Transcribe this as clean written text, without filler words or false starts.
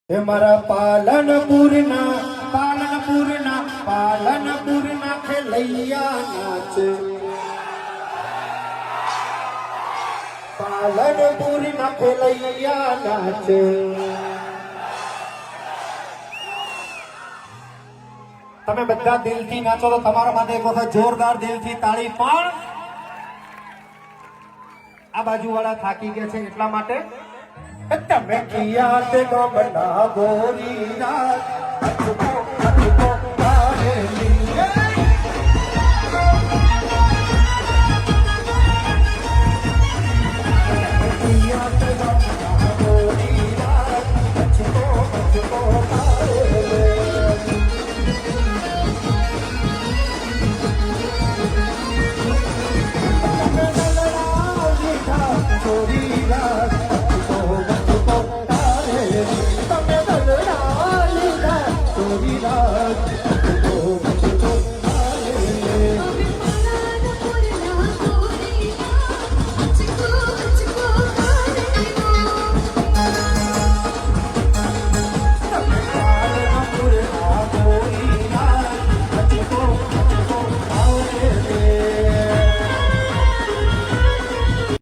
हे मारा पालनपुरना खेलैया नाच पालनपुरना खेलैया नाच તમે બધા દિલથી નાચો તો તમારા માટે એક વખત જોરદાર દિલથી તાળી પણ આ બાજુવાળા થાકી ગયા છે એટલા માટે તમે કિયા તે ગમના ગોરી રાત